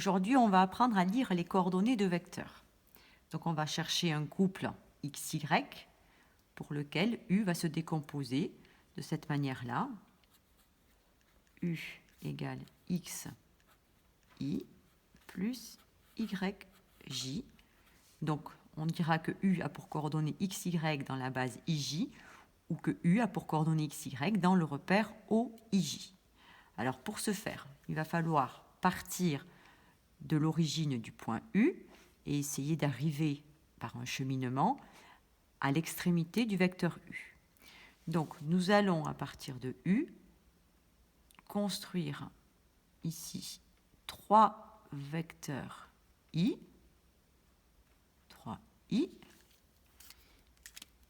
Aujourd'hui, on va apprendre à lire les coordonnées de vecteurs. Donc, on va chercher un couple XY pour lequel U va se décomposer de cette manière-là. U égale XI plus YJ. Donc, on dira que U a pour coordonnées XY dans la base IJ ou que U a pour coordonnées XY dans le repère OIJ. Alors, pour ce faire, il va falloir partir de l'origine du point U et essayer d'arriver par un cheminement à l'extrémité du vecteur U. Donc, nous allons, à partir de U, construire ici 3 vecteurs I, 3I,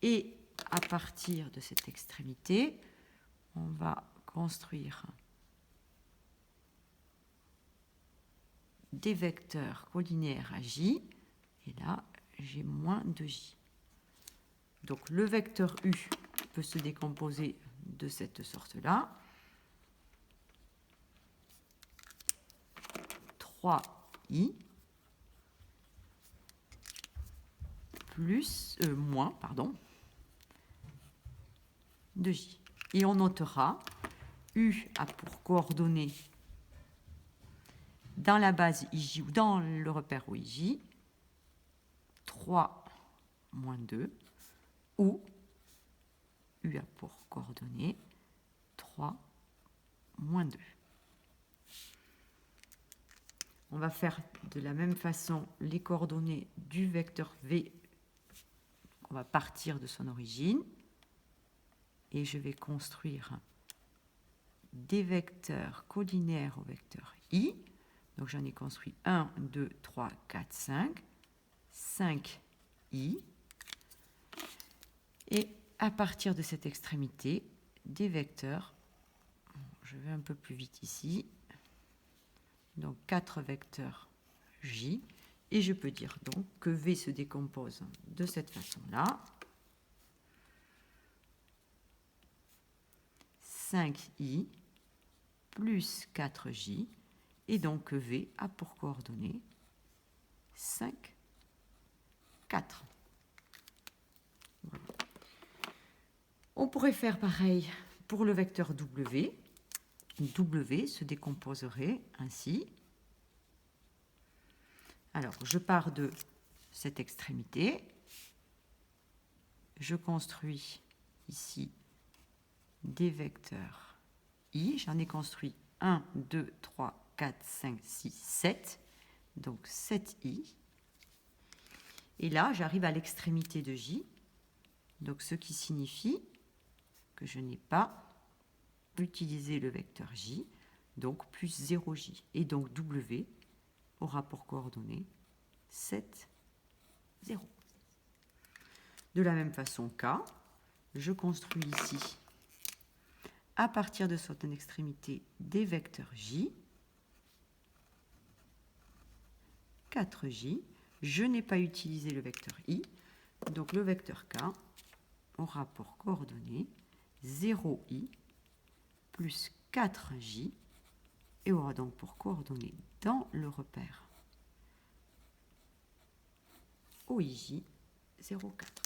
et à partir de cette extrémité, on va construire des vecteurs collinaires à J, et là, j'ai moins de J. Donc, le vecteur U peut se décomposer de cette sorte-là. 3I plus, moins, pardon, de J. Et on notera, U a pour coordonnées dans la base IJ ou dans le repère OIJ, 3 moins 2, ou U a pour coordonnées 3 moins 2. On va faire de la même façon les coordonnées du vecteur V. On va partir de son origine et je vais construire des vecteurs collinaires au vecteur I. Donc j'en ai construit 1, 2, 3, 4, 5. 5I. Et à partir de cette extrémité, des vecteurs, je vais un peu plus vite ici, donc 4 vecteurs J, et je peux dire donc que V se décompose de cette façon-là. 5I plus 4J, et donc V a pour coordonnées 5, 4. Voilà. On pourrait faire pareil pour le vecteur W. W se décomposerait ainsi. Alors, je pars de cette extrémité. Je construis ici des vecteurs I. J'en ai construit 1, 2, 3, 4, 5, 6, 7. Donc 7I. Et là, j'arrive à l'extrémité de J. Donc ce qui signifie que je n'ai pas utilisé le vecteur J, donc plus 0J. Et donc W aura pour coordonnées 7, 0. De la même façon K, je construis ici, à partir de certaines extrémités, des vecteurs J, 4J. Je n'ai pas utilisé le vecteur I, donc le vecteur K aura pour coordonnées 0I plus 4J et aura donc pour coordonnées dans le repère OIJ 0,4.